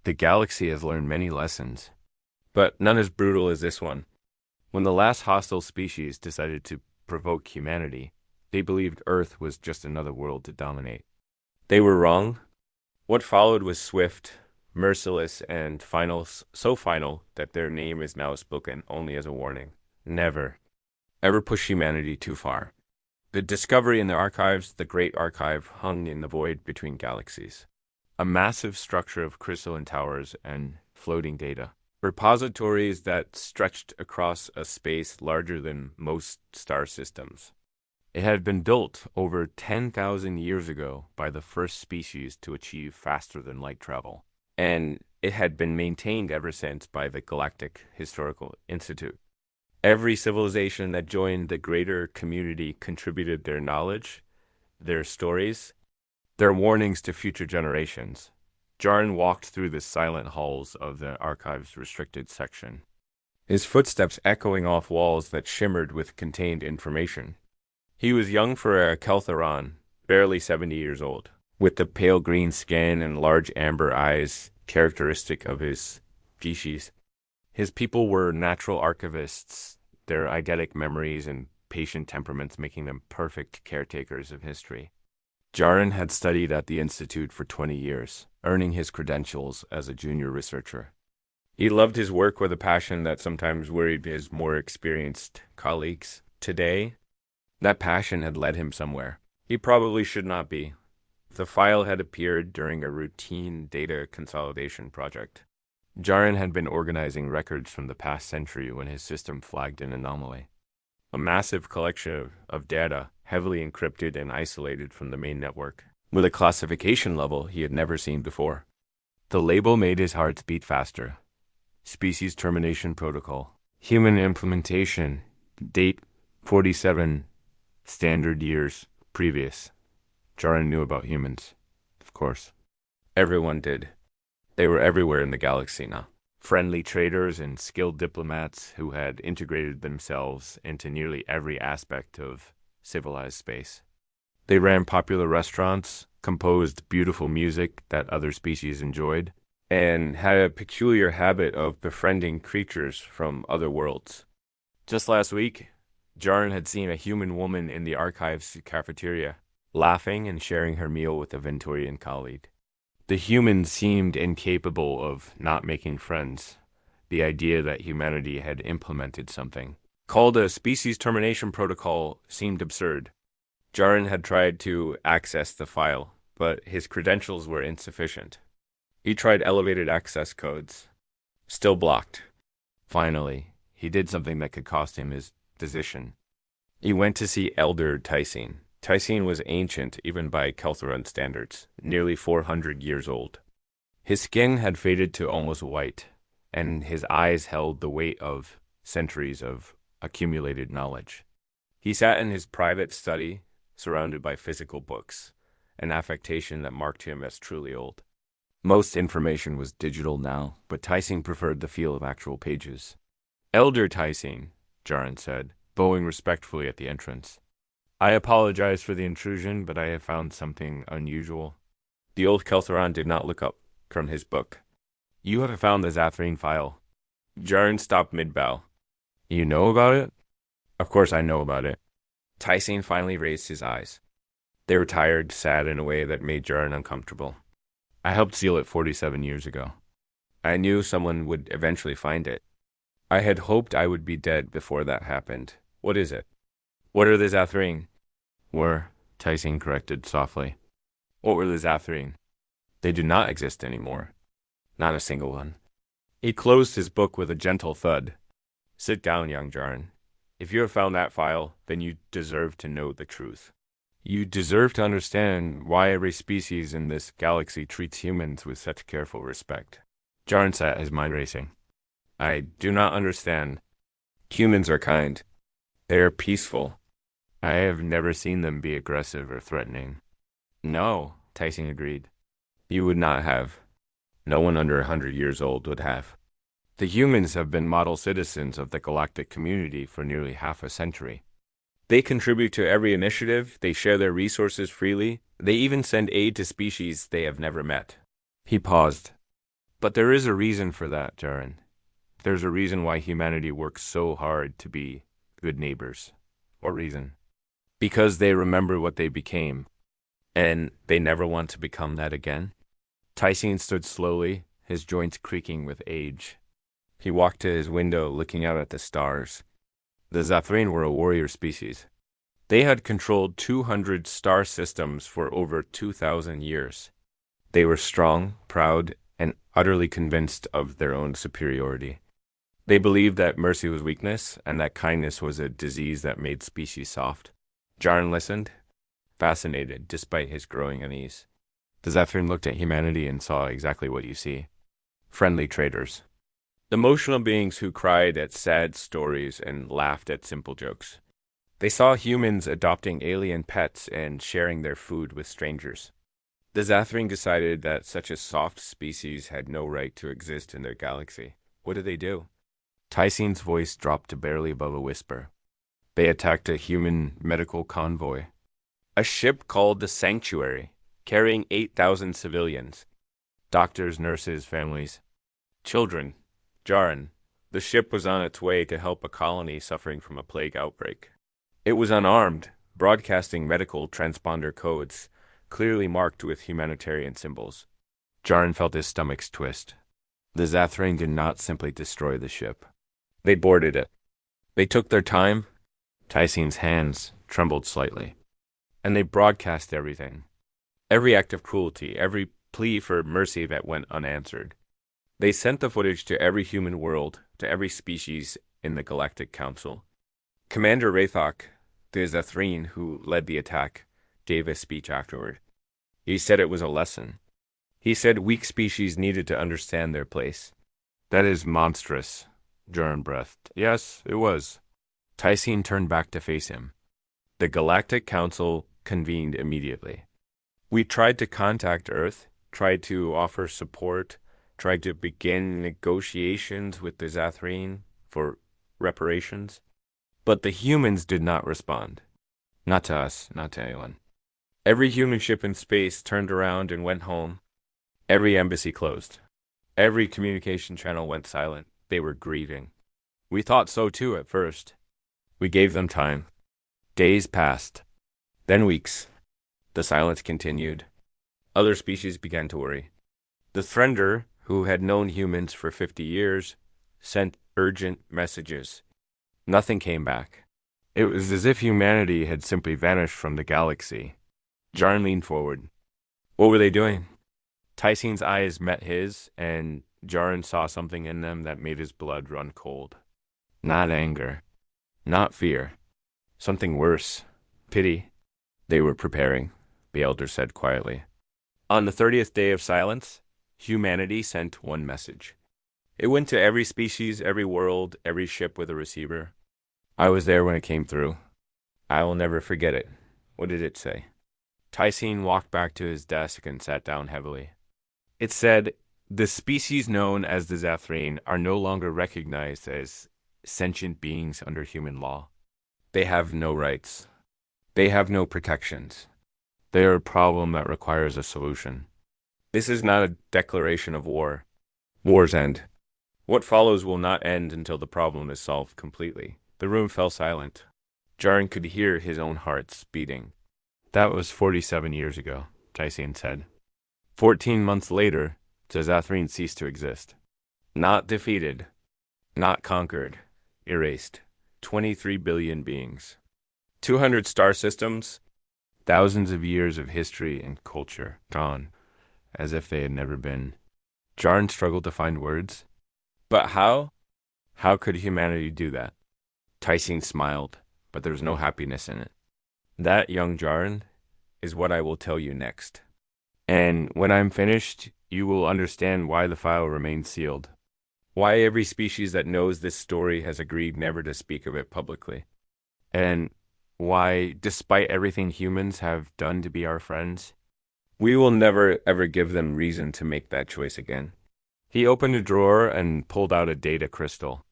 The galaxy has learned many lessons, but none as brutal as this one. When the last hostile species decided to provoke humanity, they believed Earth was just another world to dominate. They were wrong. What followed was swift, merciless, and final, so final that their name is now spoken only as a warning. Never, ever push humanity too far. The discovery in the archives, the Great Archive, hung in the void between galaxies. A massive structure of crystalline towers and floating data. Repositories that stretched across a space larger than most star systems. It had been built over 10,000 years ago by the first species to achieve faster than light travel, and it had been maintained ever since by the Galactic Historical Institute. Every civilization that joined the greater community contributed their knowledge, their stories, their warnings to future generations. Jarin walked through the silent halls of the archive's restricted section, his footsteps echoing off walls that shimmered with contained information. He was young for a Keltheron, barely 70 years old, with the pale green skin and large amber eyes characteristic of his species. His people were natural archivists, their eidetic memories and patient temperaments making them perfect caretakers of history. Jarin had studied at the Institute for 20 years, earning his credentials as a junior researcher. He loved his work with a passion that sometimes worried his more experienced colleagues. Today, that passion had led him somewhere. He probably should not be. The file had appeared during a routine data consolidation project. Jarin had been organizing records from the past century when his system flagged an anomaly. A massive collection of data, heavily encrypted and isolated from the main network, with a classification level he had never seen before. The label made his heart beat faster. Species Termination Protocol. Human implementation. Date 47 standard years previous. Jarin knew about humans, of course. Everyone did. They were everywhere in the galaxy now. Friendly traders and skilled diplomats who had integrated themselves into nearly every aspect of civilized space. They ran popular restaurants, composed beautiful music that other species enjoyed, and had a peculiar habit of befriending creatures from other worlds. Just last week, Jarin had seen a human woman in the archives cafeteria, laughing and sharing her meal with a Ventorian colleague. The humans seemed incapable of not making friends. The idea that humanity had implemented something called a species termination protocol seemed absurd. Jarin had tried to access the file, but his credentials were insufficient. He tried elevated access codes. Still blocked. Finally, he did something that could cost him his position. He went to see Elder Tysine. Tysine was ancient even by Keltheron standards, nearly 400 years old. His skin had faded to almost white, and his eyes held the weight of centuries of accumulated knowledge. He sat in his private study, surrounded by physical books, an affectation that marked him as truly old. Most information was digital now, but Tysine preferred the feel of actual pages. Elder Tysine, Jarin said, bowing respectfully at the entrance. I apologize for the intrusion, but I have found something unusual. The old Keltheron did not look up from his book. You have found the Zathrine file. Jarin stopped mid-bow. You know about it? Of course I know about it. Tysine finally raised his eyes. They were tired, sad in a way that made Jarin uncomfortable. I helped seal it 47 years ago. I knew someone would eventually find it. I had hoped I would be dead before that happened. What is it? What are the Zathrine? Tysine corrected softly. What were the Zathrine? They do not exist anymore. Not a single one. He closed his book with a gentle thud. Sit down, young Jarin. If you have found that file, then you deserve to know the truth. You deserve to understand why every species in this galaxy treats humans with such careful respect. Jarin sat, his mind racing. I do not understand. Humans are kind. They are peaceful. I have never seen them be aggressive or threatening. No, Tysine agreed. You would not have. No one under 100 years old would have. The humans have been model citizens of the galactic community for nearly half a century. They contribute to every initiative, they share their resources freely, they even send aid to species they have never met. He paused. But there is a reason for that, Jaren. There's a reason why humanity works so hard to be good neighbors. What reason? Because they remember what they became, and they never want to become that again. Tyson stood slowly, his joints creaking with age. He walked to his window, looking out at the stars. The Zathrain were a warrior species. They had controlled 200 star systems for over 2,000 years. They were strong, proud, and utterly convinced of their own superiority. They believed that mercy was weakness, and that kindness was a disease that made species soft. Jarn listened, fascinated, despite his growing unease. The Zathrain looked at humanity and saw exactly what you see. Friendly traders. Emotional beings who cried at sad stories and laughed at simple jokes. They saw humans adopting alien pets and sharing their food with strangers. The Zathrain decided that such a soft species had no right to exist in their galaxy. What did they do? Tyson's voice dropped to barely above a whisper. They attacked a human medical convoy. A ship called the Sanctuary, carrying 8,000 civilians. Doctors, nurses, families. Children. Jaran. The ship was on its way to help a colony suffering from a plague outbreak. It was unarmed, broadcasting medical transponder codes, clearly marked with humanitarian symbols. Jaran felt his stomach twist. The Zathrain did not simply destroy the ship. They boarded it. They took their time. Tyson's hands trembled slightly. And they broadcast everything. Every act of cruelty, every plea for mercy that went unanswered. They sent the footage to every human world, to every species in the Galactic Council. Commander Rathok, the Zathrain who led the attack, gave a speech afterward. He said it was a lesson. He said weak species needed to understand their place. That is monstrous, Jaran breathed. Yes, it was. Tyson turned back to face him. The Galactic Council convened immediately. We tried to contact Earth, tried to offer support, tried to begin negotiations with the Zathrain for reparations. But the humans did not respond. Not to us, not to anyone. Every human ship in space turned around and went home. Every embassy closed. Every communication channel went silent. They were grieving. We thought so too at first. We gave them time. Days passed. Then weeks. The silence continued. Other species began to worry. The Thrender, who had known humans for 50 years, sent urgent messages. Nothing came back. It was as if humanity had simply vanished from the galaxy. Jarn leaned forward. What were they doing? Tyson's eyes met his, and Jarn saw something in them that made his blood run cold. Not anger. Not fear. Something worse. Pity. They were preparing, the elder said quietly. On the 30th day of silence, humanity sent one message. It went to every species, every world, every ship with a receiver. I was there when it came through. I will never forget it. What did it say? Tyson walked back to his desk and sat down heavily. It said, the species known as the Zathrain are no longer recognized as sentient beings under human law. They have no rights. They have no protections. They are a problem that requires a solution. This is not a declaration of war. Wars end. What follows will not end until the problem is solved completely. The room fell silent. Jarn could hear his own heart's beating. That was 47 years ago, Tyson said. 14 months later, the Zathrain ceased to exist. Not defeated. Not conquered. Erased. 23 billion beings. 200 star systems. Thousands of years of history and culture gone, as if they had never been. Jarn struggled to find words. But how? How could humanity do that? Tyson smiled, but there was no happiness in it. That, young Jarn, is what I will tell you next. And when I'm finished, you will understand why the file remains sealed. Why every species that knows this story has agreed never to speak of it publicly. And why, despite everything humans have done to be our friends, we will never ever give them reason to make that choice again. He opened a drawer and pulled out a data crystal.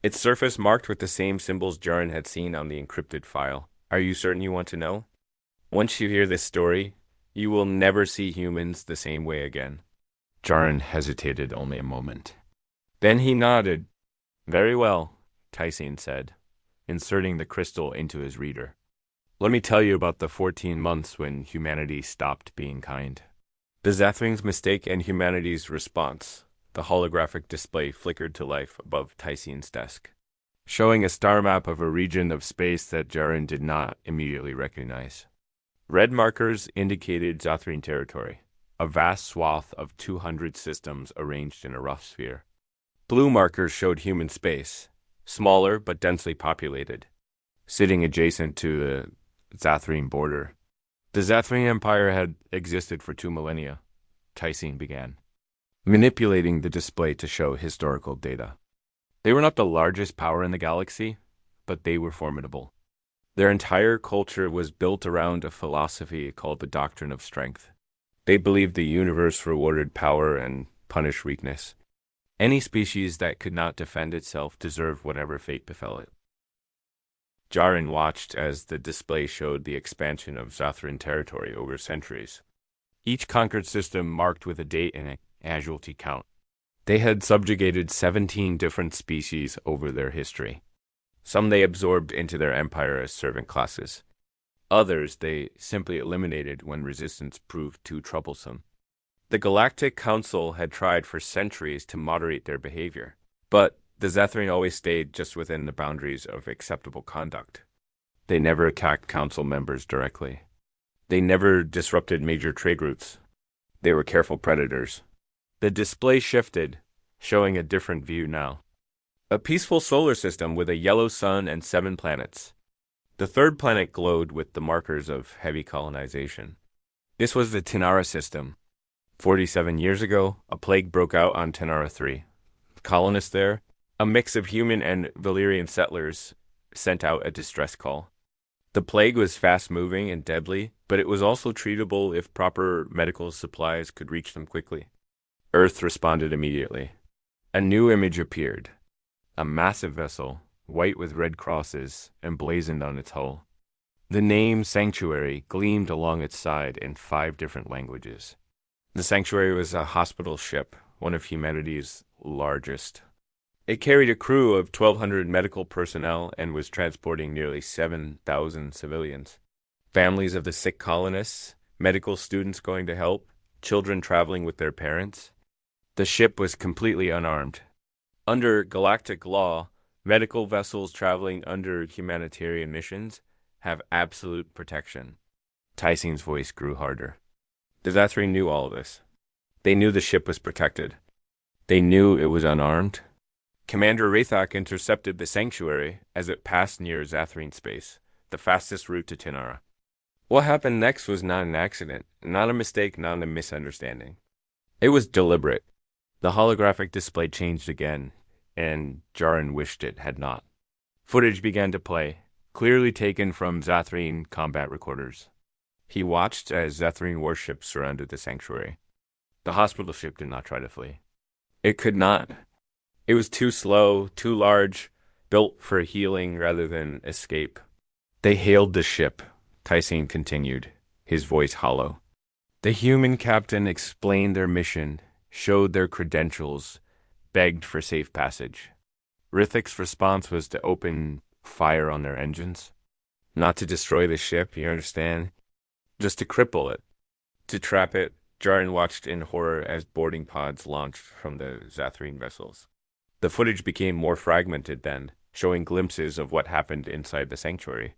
Its surface marked with the same symbols Jarn had seen on the encrypted file. Are you certain you want to know? Once you hear this story, you will never see humans the same way again. Jaren hesitated only a moment. Then he nodded. Very well, Tyson said, inserting the crystal into his reader. Let me tell you about the 14 months when humanity stopped being kind. The Zathling's mistake and humanity's response. The holographic display flickered to life above Tyson's desk, showing a star map of a region of space that Jaren did not immediately recognize. Red markers indicated Zathrine territory, a vast swath of 200 systems arranged in a rough sphere. Blue markers showed human space, smaller but densely populated, sitting adjacent to the Zathrine border. The Zathrine Empire had existed for 2 millennia, Tyson began, manipulating the display to show historical data. They were not the largest power in the galaxy, but they were formidable. Their entire culture was built around a philosophy called the Doctrine of Strength. They believed the universe rewarded power and punished weakness. Any species that could not defend itself deserved whatever fate befell it. Jaren watched as the display showed the expansion of Zathrine territory over centuries. Each conquered system marked with a date and a casualty count. They had subjugated 17 different species over their history. Some they absorbed into their empire as servant classes. Others they simply eliminated when resistance proved too troublesome. The Galactic Council had tried for centuries to moderate their behavior, but the Zathrine always stayed just within the boundaries of acceptable conduct. They never attacked council members directly. They never disrupted major trade routes. They were careful predators. The display shifted, showing a different view now. A peaceful solar system with a yellow sun and 7 planets. The third planet glowed with the markers of heavy colonization. This was the Tinara system. 47 years ago, a plague broke out on Tinara 3. Colonists there, a mix of human and Valyrian settlers, sent out a distress call. The plague was fast-moving and deadly, but it was also treatable if proper medical supplies could reach them quickly. Earth responded immediately. A new image appeared. A massive vessel, white with red crosses, emblazoned on its hull. The name Sanctuary gleamed along its side in 5 different languages. The Sanctuary was a hospital ship, one of humanity's largest. It carried a crew of 1,200 medical personnel and was transporting nearly 7,000 civilians. Families of the sick colonists, medical students going to help, children traveling with their parents. The ship was completely unarmed. Under galactic law, medical vessels traveling under humanitarian missions have absolute protection. Tyson's voice grew harder. The Zathrine knew all of this. They knew the ship was protected. They knew it was unarmed. Commander Rathak intercepted the Sanctuary as it passed near Zathrine space, the fastest route to Tinara. What happened next was not an accident, not a mistake, not a misunderstanding. It was deliberate. The holographic display changed again, and Jaren wished it had not. Footage began to play, clearly taken from Zathrine combat recorders. He watched as Zathrine warships surrounded the Sanctuary. The hospital ship did not try to flee. It could not. It was too slow, too large, built for healing rather than escape. They hailed the ship, Tyson continued, his voice hollow. The human captain explained their mission, showed their credentials, begged for safe passage. Rithik's response was to open fire on their engines. Not to destroy the ship, you understand? Just to cripple it. To trap it, Jaren watched in horror as boarding pods launched from the Zathrine vessels. The footage became more fragmented then, showing glimpses of what happened inside the Sanctuary.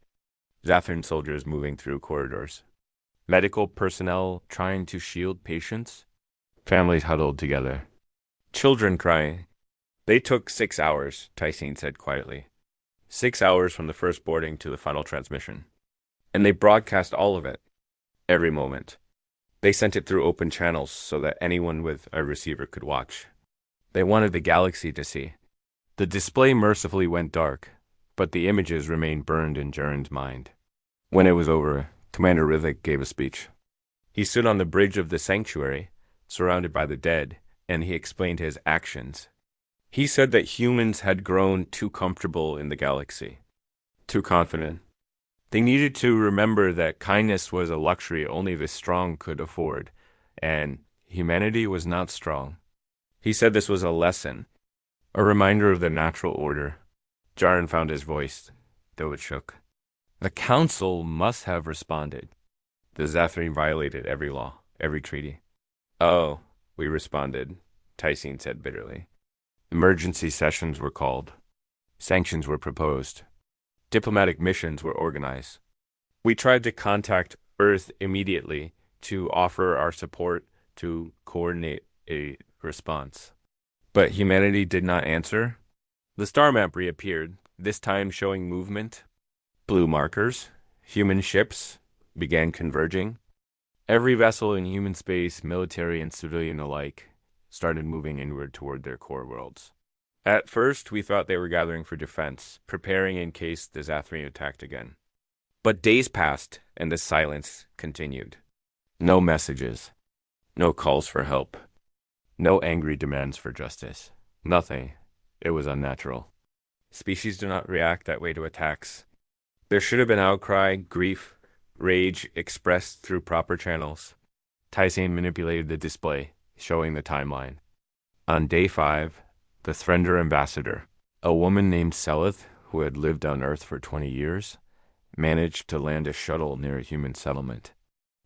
Zathrine soldiers moving through corridors. Medical personnel trying to shield patients. Families huddled together. Children crying. They took 6 hours, Tyson said quietly. 6 hours from the first boarding to the final transmission. And they broadcast all of it. Every moment. They sent it through open channels so that anyone with a receiver could watch. They wanted the galaxy to see. The display mercifully went dark, but the images remained burned in Jaren's mind. When it was over, Commander Rithik gave a speech. He stood on the bridge of the Sanctuary, surrounded by the dead, and he explained his actions. He said that humans had grown too comfortable in the galaxy, too confident. They needed to remember that kindness was a luxury only the strong could afford, and humanity was not strong. He said this was a lesson, a reminder of the natural order. Jaren found his voice, though it shook. The council must have responded. The Zathrine violated every law, every treaty. Oh, we responded, Tyson said bitterly. Emergency sessions were called. Sanctions were proposed. Diplomatic missions were organized. We tried to contact Earth immediately to offer our support to coordinate a response. But humanity did not answer. The star map reappeared, this time showing movement. Blue markers, human ships, began converging. Every vessel in human space, military and civilian alike, started moving inward toward their core worlds. At first, we thought they were gathering for defense, preparing in case the Zathrine attacked again. But days passed, and the silence continued. No messages. No calls for help. No angry demands for justice. Nothing. It was unnatural. Species do not react that way to attacks. There should have been outcry, grief, rage expressed through proper channels. Tyson manipulated the display, showing the timeline. On day 5, the Thrender ambassador, a woman named Selith, who had lived on Earth for 20 years, managed to land a shuttle near a human settlement.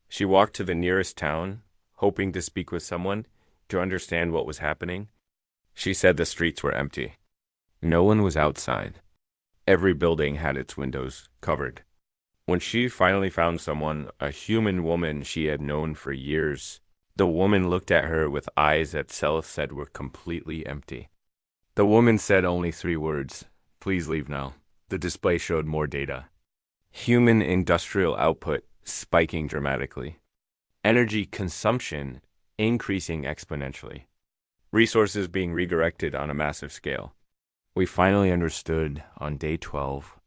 She walked to the nearest town, hoping to speak with someone to understand what was happening. She said the streets were empty. No one was outside. Every building had its windows covered. When she finally found someone, a human woman she had known for years, the woman looked at her with eyes that Selith said were completely empty. The woman said only 3 words, "Please leave now." The display showed more data. Human industrial output spiking dramatically. Energy consumption increasing exponentially. Resources being redirected on a massive scale. We finally understood on day 12.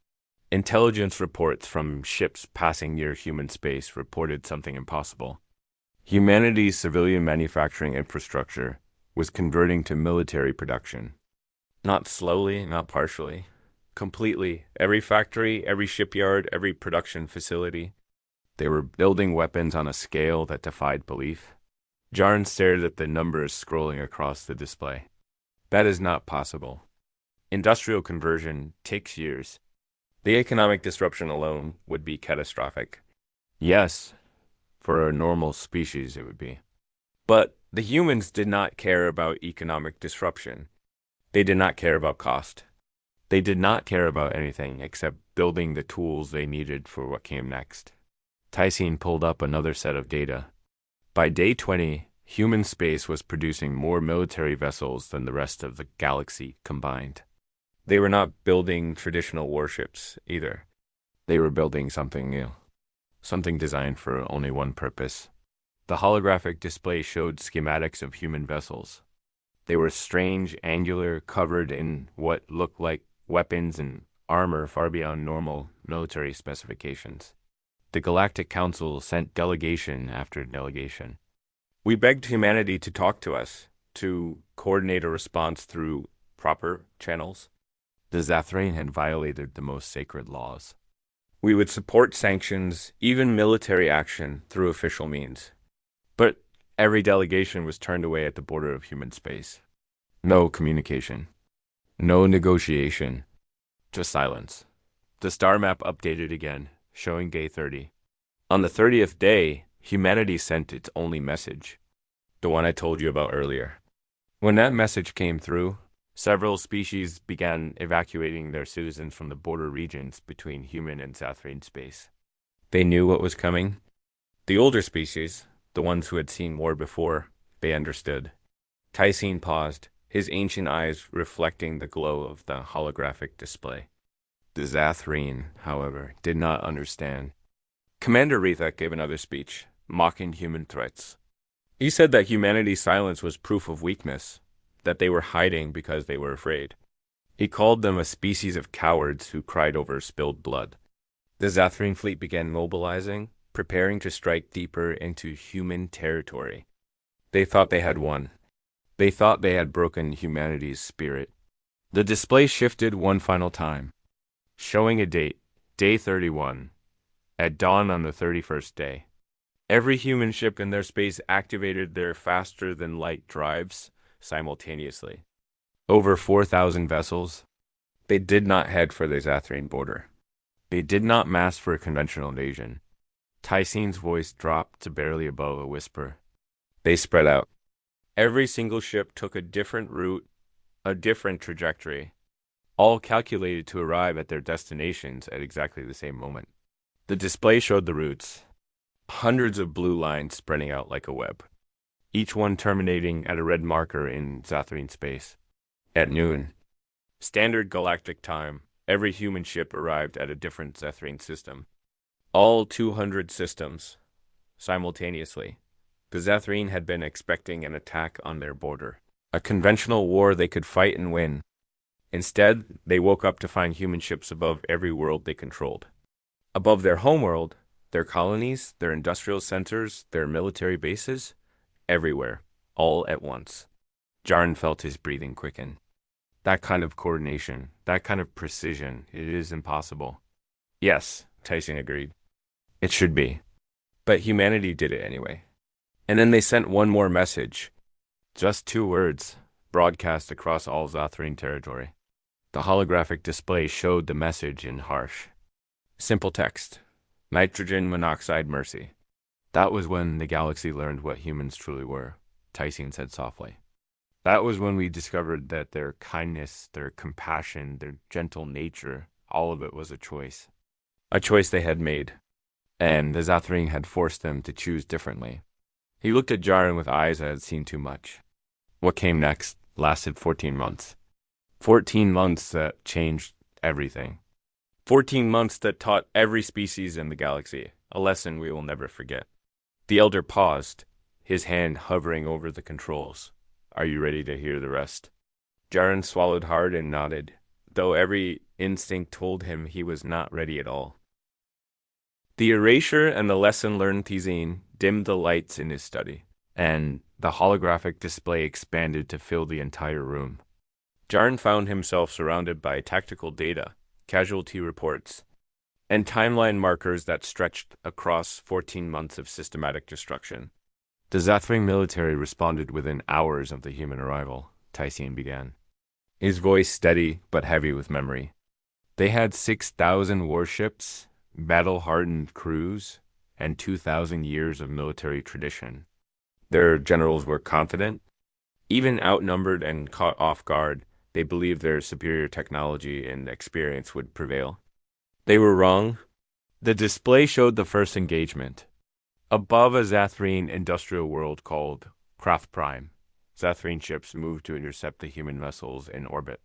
Intelligence reports from ships passing near human space reported something impossible. Humanity's civilian manufacturing infrastructure was converting to military production. Not slowly, not partially. Completely. Every factory, every shipyard, every production facility. They were building weapons on a scale that defied belief. Jaren stared at the numbers scrolling across the display. That is not possible. Industrial conversion takes years. The economic disruption alone would be catastrophic. Yes, for a normal species it would be. But the humans did not care about economic disruption. They did not care about cost. They did not care about anything except building the tools they needed for what came next. Tyson pulled up another set of data. By day 20, human space was producing more military vessels than the rest of the galaxy combined. They were not building traditional warships either. They were building something new. Something designed for only one purpose. The holographic display showed schematics of human vessels. They were strange, angular, covered in what looked like weapons and armor far beyond normal military specifications. The Galactic Council sent delegation after delegation. We begged humanity to talk to us, to coordinate a response through proper channels. The Zathrane had violated the most sacred laws. We would support sanctions, even military action, through official means. But every delegation was turned away at the border of human space. No communication. No negotiation. Just silence. The star map updated again, showing day 30. On the 30th day, humanity sent its only message. The one I told you about earlier. When that message came through, several species began evacuating their citizens from the border regions between human and Zathrane space. They knew what was coming. The older species, the ones who had seen war before, they understood. Tyson paused, his ancient eyes reflecting the glow of the holographic display. The Zathrane, however, did not understand. Commander Rethek gave another speech, mocking human threats. He said that humanity's silence was proof of weakness, that they were hiding because they were afraid. He called them a species of cowards who cried over spilled blood. The Zathrane fleet began mobilizing, preparing to strike deeper into human territory. They thought they had won. They thought they had broken humanity's spirit. The display shifted one final time, showing a date, day 31, at dawn on the 31st day. Every human ship in their space activated their faster-than-light drives simultaneously. Over 4,000 vessels. They did not head for the Zathrine border. They did not mass for a conventional invasion. Tycene's voice dropped to barely above a whisper. They spread out. Every single ship took a different route, a different trajectory, all calculated to arrive at their destinations at exactly the same moment. The display showed the routes, hundreds of blue lines spreading out like a web, each one terminating at a red marker in Zathrine space. At noon, standard galactic time, every human ship arrived at a different Zathrine system. All 200 systems, simultaneously. The Zathrine had been expecting an attack on their border, a conventional war they could fight and win. Instead, they woke up to find human ships above every world they controlled. Above their homeworld, their colonies, their industrial centers, their military bases, everywhere, all at once. Jarn felt his breathing quicken. That kind of coordination, that kind of precision, it is impossible. Yes, Tycene agreed. It should be. But humanity did it anyway. And then they sent one more message. Just 2 words, broadcast across all Zathrine territory. The holographic display showed the message in harsh, simple text. Nitrogen monoxide mercy. That was when the galaxy learned what humans truly were, Tycene said softly. That was when we discovered that their kindness, their compassion, their gentle nature, all of it was a choice. A choice they had made. And the Zathrine had forced them to choose differently. He looked at Jarn with eyes that had seen too much. What came next lasted 14 months. 14 months that changed everything. 14 months that taught every species in the galaxy a lesson we will never forget. The Elder paused, his hand hovering over the controls. Are you ready to hear the rest? Jarn swallowed hard and nodded, though every instinct told him he was not ready at all. The erasure and the lesson learned Tycene dimmed the lights in his study, and the holographic display expanded to fill the entire room. Jarn found himself surrounded by tactical data, casualty reports, and timeline markers that stretched across 14 months of systematic destruction. The Zathrine military responded within hours of the human arrival, Tycene began, his voice steady but heavy with memory. They had 6,000 warships, battle-hardened crews, and 2,000 years of military tradition. Their generals were confident. Even outnumbered and caught off guard, they believed their superior technology and experience would prevail. They were wrong. The display showed the first engagement. Above a Zathrine industrial world called Craft Prime, Zathrine ships moved to intercept the human vessels in orbit,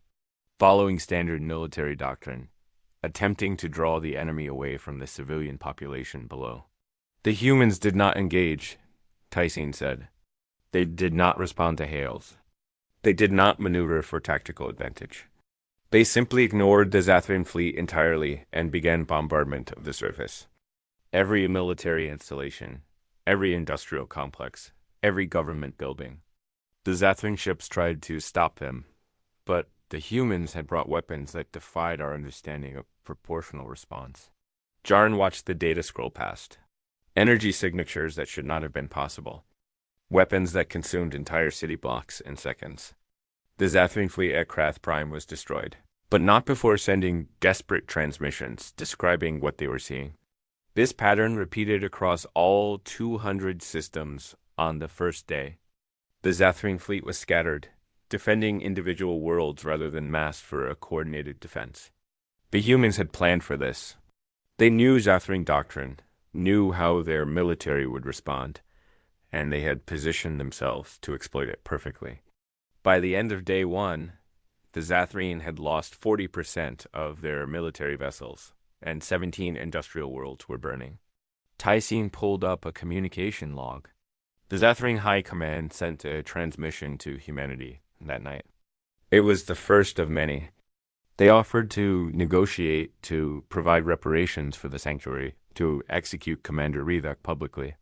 following standard military doctrine, attempting to draw the enemy away from the civilian population below. The humans did not engage, Tycene said. They did not respond to hails. They did not maneuver for tactical advantage. They simply ignored the Zathrine fleet entirely and began bombardment of the surface. Every military installation, every industrial complex, every government building. The Zathrine ships tried to stop them, but the humans had brought weapons that defied our understanding of proportional response. Jarn watched the data scroll past. Energy signatures that should not have been possible. Weapons that consumed entire city blocks in seconds. The Zathrine fleet at Crath Prime was destroyed, but not before sending desperate transmissions describing what they were seeing. This pattern repeated across all 200 systems on the first day. The Zathrine fleet was scattered, defending individual worlds rather than massed for a coordinated defense. The humans had planned for this. They knew Zathrine doctrine, knew how their military would respond, and they had positioned themselves to exploit it perfectly. By the end of day 1, the Zathrine had lost 40% of their military vessels, and 17 industrial worlds were burning. Tycene pulled up a communication log. The Zathrine High Command sent a transmission to humanity that night. It was the first of many. They offered to negotiate to provide reparations for the sanctuary, to execute Commander Rethak publicly.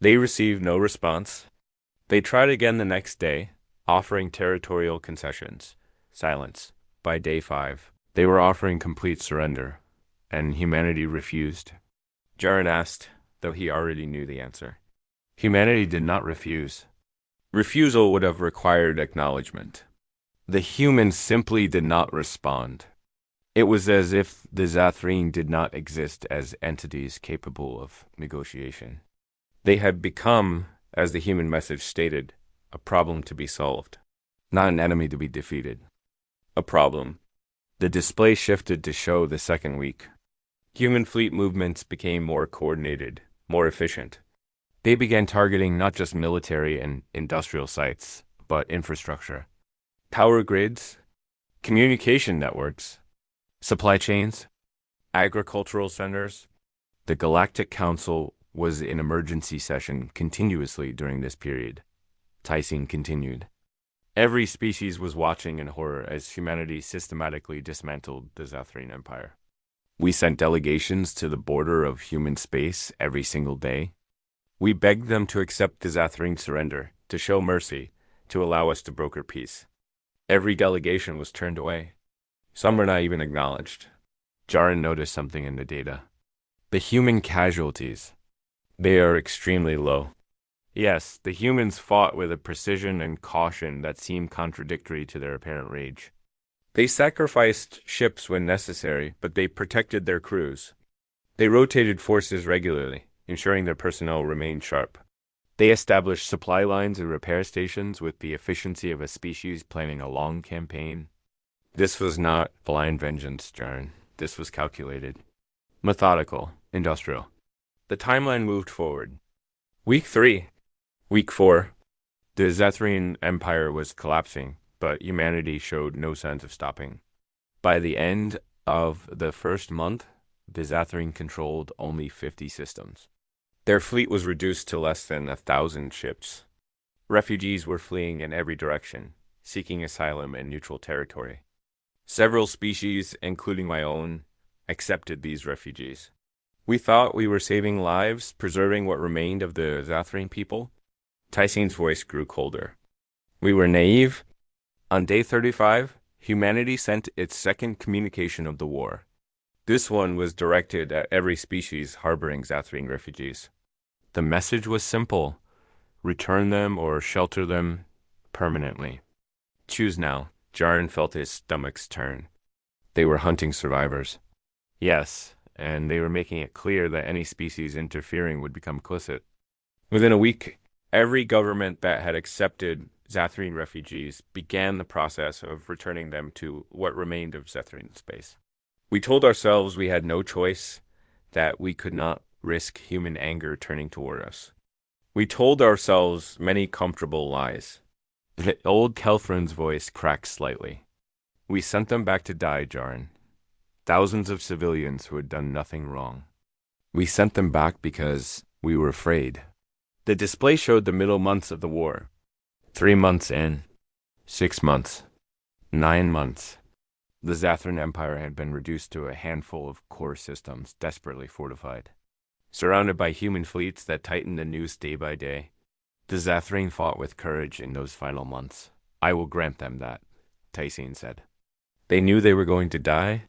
They received no response. They tried again the next day, offering territorial concessions. Silence. By day 5, they were offering complete surrender, and humanity refused. Jarn asked, though he already knew the answer. Humanity did not refuse. Refusal would have required acknowledgement. The humans simply did not respond. It was as if the Zathreen did not exist as entities capable of negotiation. They had become, as the human message stated, a problem to be solved, not an enemy to be defeated. A problem. The display shifted to show the second week. Human fleet movements became more coordinated, more efficient. They began targeting not just military and industrial sites, but infrastructure. Power grids, communication networks, supply chains, agricultural centers. The Galactic Council was in emergency session continuously during this period. Tyson continued. Every species was watching in horror as humanity systematically dismantled the Zathreen Empire. We sent delegations to the border of human space every single day. We begged them to accept the Zathreen surrender, to show mercy, to allow us to broker peace. Every delegation was turned away. Some were not even acknowledged. Jaren noticed something in the data. The human casualties. They are extremely low. Yes, the humans fought with a precision and caution that seemed contradictory to their apparent rage. They sacrificed ships when necessary, but they protected their crews. They rotated forces regularly, ensuring their personnel remained sharp. They established supply lines and repair stations with the efficiency of a species planning a long campaign. This was not blind vengeance, Jaren. This was calculated. Methodical, industrial. The timeline moved forward. Week 3. Week 4. The Zathreen Empire was collapsing, but humanity showed no signs of stopping. By the end of the first month, the Zathreen controlled only 50 systems. Their fleet was reduced to less than 1,000 ships. Refugees were fleeing in every direction, seeking asylum in neutral territory. Several species, including my own, accepted these refugees. We thought we were saving lives, preserving what remained of the Zathreen people. Tyson's voice grew colder. We were naive. On day 35, humanity sent its second communication of the war. This one was directed at every species harboring Zathreen refugees. The message was simple: return them or shelter them permanently. Choose now. Jaren felt his stomach's turn. They were hunting survivors. Yes, and they were making it clear that any species interfering would become complicit. Within a week, every government that had accepted Zathreen refugees began the process of returning them to what remained of Zathreen space. We told ourselves we had no choice, that we could not risk human anger turning toward us. We told ourselves many comfortable lies. The old Kelthrin's voice cracked slightly. We sent them back to die, Jaren. Thousands of civilians who had done nothing wrong. We sent them back because we were afraid. The display showed the middle months of the war. 3 months in. 6 months. 9 months. The Zathreen Empire had been reduced to a handful of core systems, desperately fortified. Surrounded by human fleets that tightened the noose day by day, the Zathreen fought with courage in those final months. I will grant them that, Tyson said. They knew they were going to die.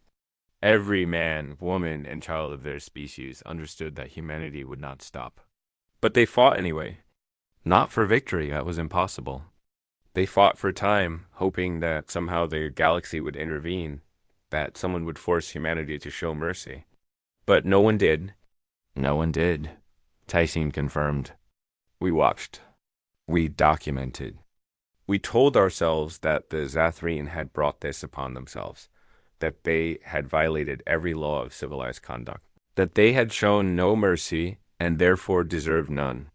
Every man, woman, and child of their species understood that humanity would not stop. But they fought anyway. Not for victory, that was impossible. They fought for time, hoping that somehow the galaxy would intervene, that someone would force humanity to show mercy. But no one did. No one did, Tyson confirmed. We watched. We documented. We told ourselves that the Zathreen had brought this upon themselves, that they had violated every law of civilized conduct, that they had shown no mercy and therefore deserved none.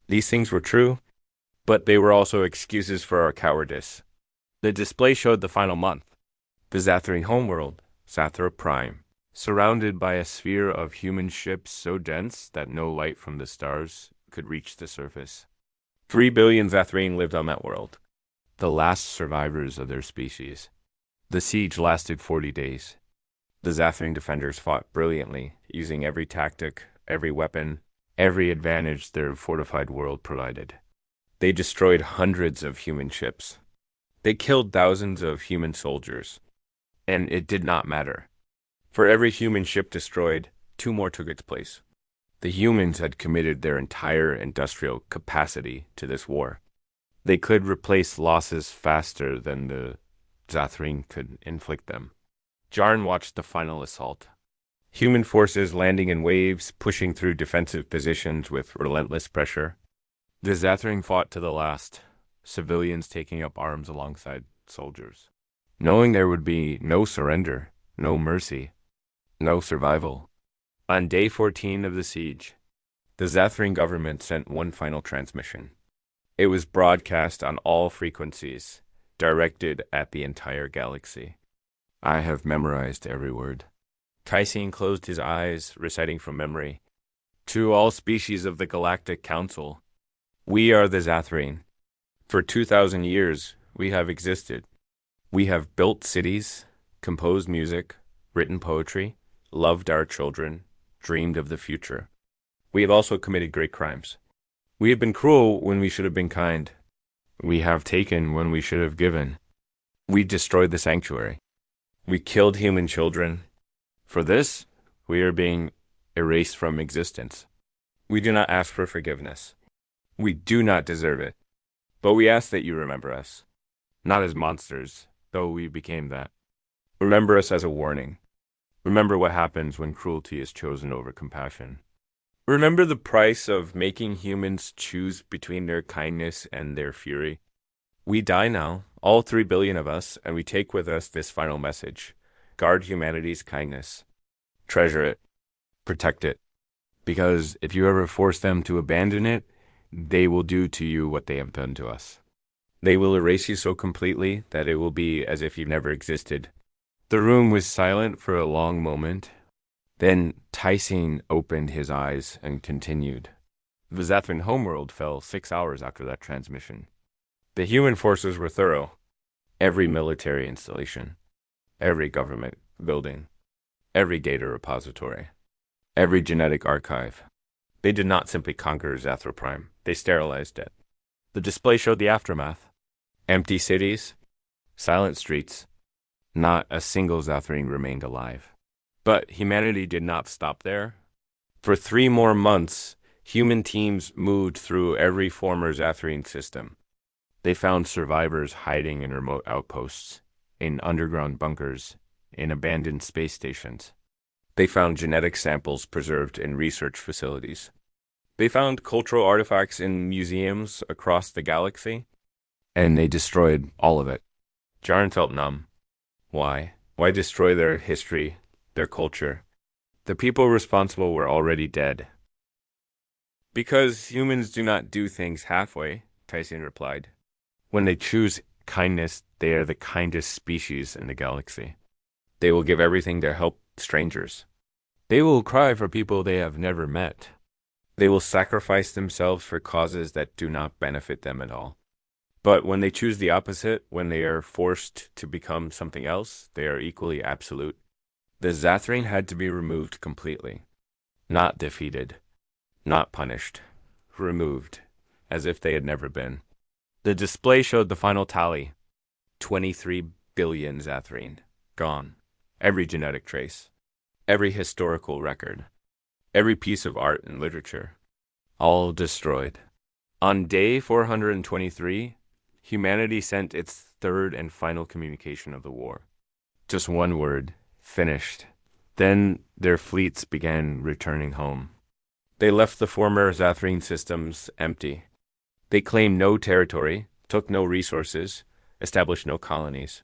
These things were true, but they were also excuses for our cowardice. The display showed the final month. The Zathreen homeworld, Zathra Prime, surrounded by a sphere of human ships so dense that no light from the stars could reach the surface. 3 billion Zathreen lived on that world, the last survivors of their species. The siege lasted 40 days. The Zathreen defenders fought brilliantly, using every tactic, every weapon, every advantage their fortified world provided. They destroyed hundreds of human ships. They killed thousands of human soldiers. And it did not matter. For every human ship destroyed, 2 more took its place. The humans had committed their entire industrial capacity to this war. They could replace losses faster than the Zathreen could inflict them. Jarn watched the final assault. Human forces landing in waves, pushing through defensive positions with relentless pressure. The Zathreen fought to the last, civilians taking up arms alongside soldiers, knowing there would be no surrender, no mercy, no survival. On day 14 of the siege, the Zathreen government sent one final transmission. It was broadcast on all frequencies, directed at the entire galaxy. I have memorized every word. Tyson closed his eyes, reciting from memory. To all species of the Galactic Council, we are the Zathreen. For 2,000 years, we have existed. We have built cities, composed music, written poetry, loved our children, dreamed of the future. We have also committed great crimes. We have been cruel when we should have been kind. We have taken when we should have given. We destroyed the sanctuary. We killed human children. For this, we are being erased from existence. We do not ask for forgiveness. We do not deserve it. But we ask that you remember us. Not as monsters, though we became that. Remember us as a warning. Remember what happens when cruelty is chosen over compassion. Remember the price of making humans choose between their kindness and their fury. We die now, all 3 billion of us, and we take with us this final message. Guard humanity's kindness. Treasure it. Protect it. Because if you ever force them to abandon it, they will do to you what they have done to us. They will erase you so completely that it will be as if you never existed. The room was silent for a long moment. Then Tyson opened his eyes and continued. The Zathreen homeworld fell 6 hours after that transmission. The human forces were thorough. Every military installation, every government building, every data repository, every genetic archive. They did not simply conquer Zathroprime. They sterilized it. The display showed the aftermath. Empty cities, silent streets. Not a single Zathreen remained alive. But humanity did not stop there. For 3 more months, human teams moved through every former Zathreen system. They found survivors hiding in remote outposts, in underground bunkers, in abandoned space stations. They found genetic samples preserved in research facilities. They found cultural artifacts in museums across the galaxy, and they destroyed all of it. Jarn felt numb. Why? Why destroy their history, their culture? The people responsible were already dead. Because humans do not do things halfway, Tyson replied. When they choose kindness, they are the kindest species in the galaxy. They will give everything to help strangers. They will cry for people they have never met. They will sacrifice themselves for causes that do not benefit them at all. But when they choose the opposite, when they are forced to become something else, they are equally absolute. The Zathreen had to be removed completely. Not defeated. Not punished. Removed. As if they had never been. The display showed the final tally. 23 billion Zathreen. Gone. Every genetic trace. Every historical record. Every piece of art and literature. All destroyed. On day 423, humanity sent its third and final communication of the war. Just one word. Finished. Then their fleets began returning home. They left the former Zathreen systems empty. They claimed no territory, took no resources, established no colonies.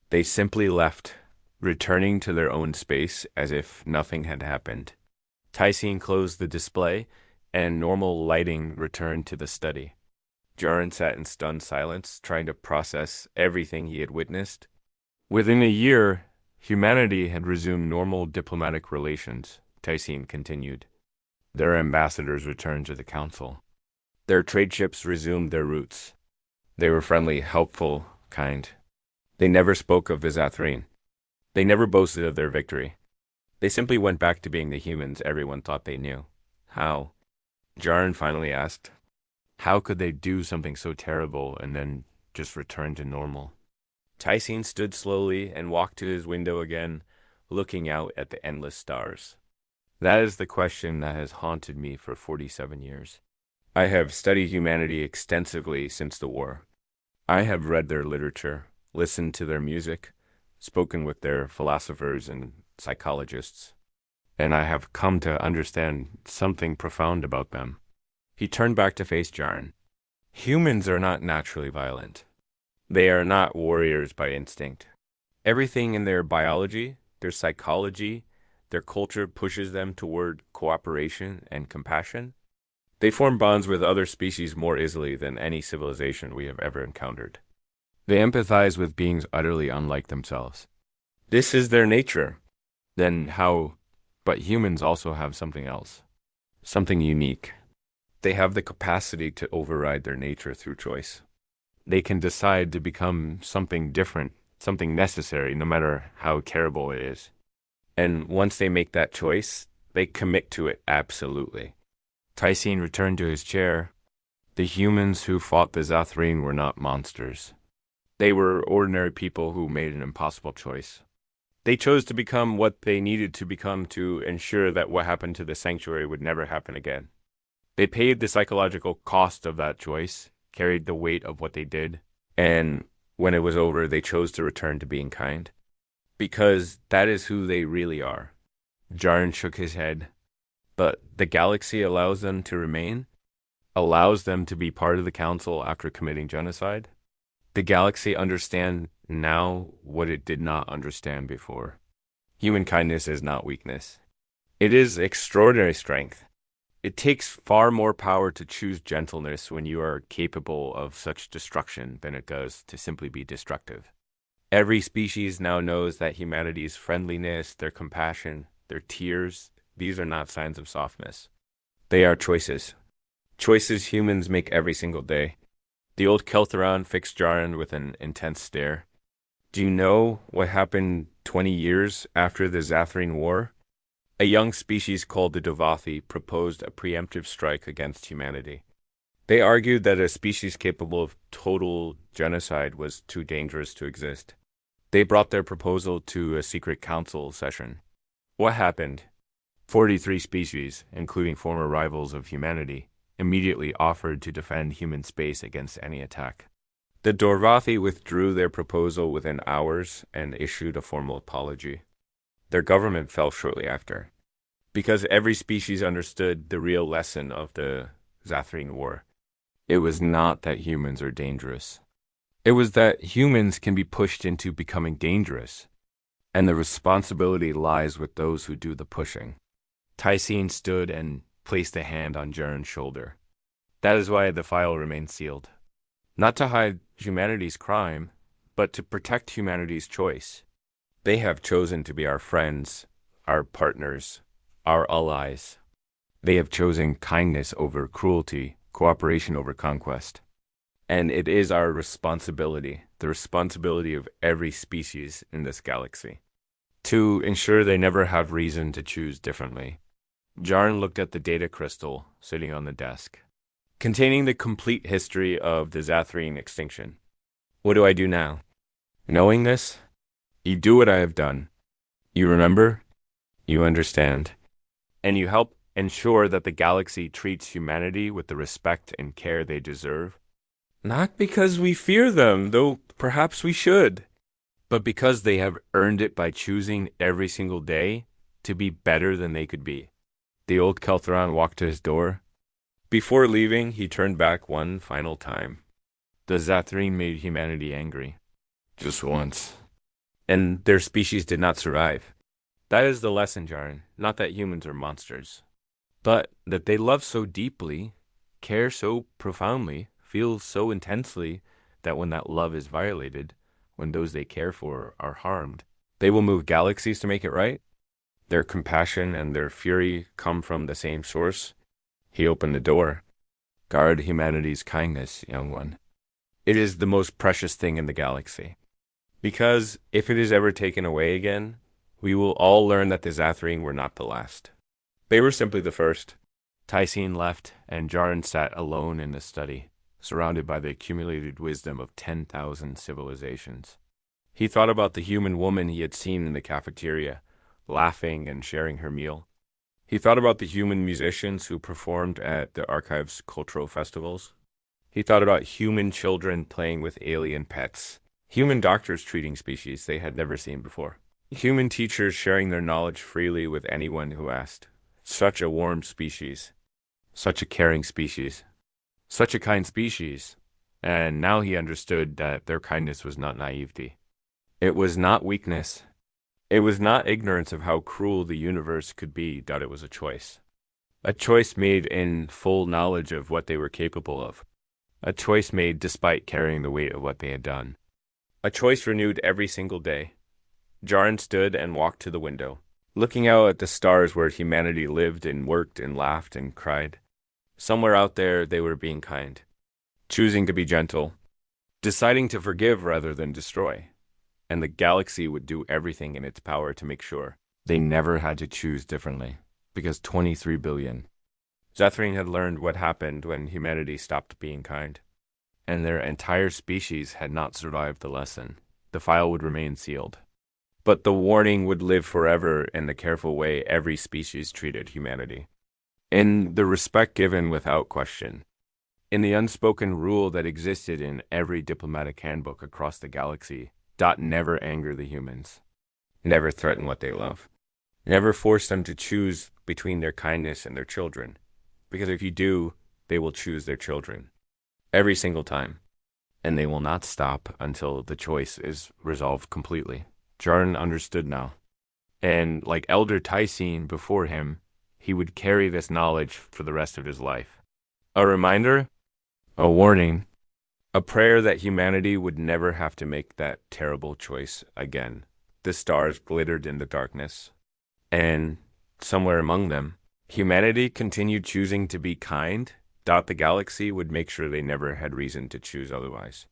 They simply left, returning to their own space as if nothing had happened. Tyson closed the display, and normal lighting returned to the study. Jarn sat in stunned silence, trying to process everything he had witnessed. Within a year, humanity had resumed normal diplomatic relations, Tyson continued. Their ambassadors returned to the council. Their trade ships resumed their routes. They were friendly, helpful, kind. They never spoke of Zathreen. They never boasted of their victory. They simply went back to being the humans everyone thought they knew. How? Jarn finally asked. How could they do something so terrible and then just return to normal? Tyson stood slowly and walked to his window again, looking out at the endless stars. That is the question that has haunted me for 47 years. I have studied humanity extensively since the war. I have read their literature, listened to their music, spoken with their philosophers and psychologists, and I have come to understand something profound about them. He turned back to face Jaren. Humans are not naturally violent. They are not warriors by instinct. Everything in their biology, their psychology, their culture pushes them toward cooperation and compassion. They form bonds with other species more easily than any civilization we have ever encountered. They empathize with beings utterly unlike themselves. This is their nature. But humans also have something else, something unique. They have the capacity to override their nature through choice. They can decide to become something different, something necessary, no matter how terrible it is. And once they make that choice, they commit to it absolutely. Tyson returned to his chair. The humans who fought the Zathreen were not monsters. They were ordinary people who made an impossible choice. They chose to become what they needed to become to ensure that what happened to the sanctuary would never happen again. They paid the psychological cost of that choice, carried the weight of what they did, and when it was over, they chose to return to being kind. Because that is who they really are. Jaren shook his head. But the galaxy allows them to remain? Allows them to be part of the council after committing genocide? The galaxy understands now what it did not understand before. Human kindness is not weakness. It is extraordinary strength. It takes far more power to choose gentleness when you are capable of such destruction than it does to simply be destructive. Every species now knows that humanity's friendliness, their compassion, their tears, these are not signs of softness. They are choices. Choices humans make every single day. The old Keltheron fixed Jaren with an intense stare. Do you know what happened 20 years after the Zathreen War? A young species called the Dovathi proposed a preemptive strike against humanity. They argued that a species capable of total genocide was too dangerous to exist. They brought their proposal to a secret council session. What happened? 43 species, including former rivals of humanity, immediately offered to defend human space against any attack. The Dorvathi withdrew their proposal within hours and issued a formal apology. Their government fell shortly after, because every species understood the real lesson of the Zathreen War. It was not that humans are dangerous. It was that humans can be pushed into becoming dangerous, and the responsibility lies with those who do the pushing. Tyson stood and placed a hand on Jaren's shoulder. That is why the file remains sealed. Not to hide humanity's crime, but to protect humanity's choice. They have chosen to be our friends, our partners, our allies. They have chosen kindness over cruelty, cooperation over conquest. And it is our responsibility, the responsibility of every species in this galaxy, to ensure they never have reason to choose differently. Jaren looked at the data crystal sitting on the desk, containing the complete history of the Zathreen extinction. What do I do now? Knowing this, you do what I have done. You remember, you understand, and you help ensure that the galaxy treats humanity with the respect and care they deserve. Not because we fear them, though perhaps we should, but because they have earned it by choosing every single day to be better than they could be. The old Keltheron walked to his door. Before leaving, he turned back one final time. The Zathreen made humanity angry. Just once. And their species did not survive. That is the lesson, Jaren. Not that humans are monsters, but that they love so deeply, care so profoundly, feel so intensely that when that love is violated, when those they care for are harmed, they will move galaxies to make it right. Their compassion and their fury come from the same source. He opened the door. Guard humanity's kindness, young one. It is the most precious thing in the galaxy. Because if it is ever taken away again, we will all learn that the Zathreen were not the last. They were simply the first. Tyson left, and Jaren sat alone in the study, surrounded by the accumulated wisdom of 10,000 civilizations. He thought about the human woman he had seen in the cafeteria, laughing and sharing her meal. He thought about the human musicians who performed at the Archive's cultural festivals. He thought about human children playing with alien pets, human doctors treating species they had never seen before, human teachers sharing their knowledge freely with anyone who asked. Such a warm species, such a caring species, such a kind species. And now he understood that their kindness was not naivety. It was not weakness. It was not ignorance of how cruel the universe could be, that it was a choice. A choice made in full knowledge of what they were capable of. A choice made despite carrying the weight of what they had done. A choice renewed every single day. Jarin stood and walked to the window, looking out at the stars where humanity lived and worked and laughed and cried. Somewhere out there they were being kind, choosing to be gentle, deciding to forgive rather than destroy. And the galaxy would do everything in its power to make sure they never had to choose differently, because 23 billion. Zethrin had learned what happened when humanity stopped being kind, and their entire species had not survived the lesson. The file would remain sealed. But the warning would live forever in the careful way every species treated humanity. In the respect given without question. In the unspoken rule that existed in every diplomatic handbook across the galaxy. Never anger the humans. Never threaten what they love. Never force them to choose between their kindness and their children. Because if you do, they will choose their children. Every single time. And they will not stop until the choice is resolved completely. Jarin understood now. And like Elder Tycene before him, he would carry this knowledge for the rest of his life. A reminder, a warning, a prayer that humanity would never have to make that terrible choice again. The stars glittered in the darkness. And somewhere among them, humanity continued choosing to be kind. The galaxy would make sure they never had reason to choose otherwise.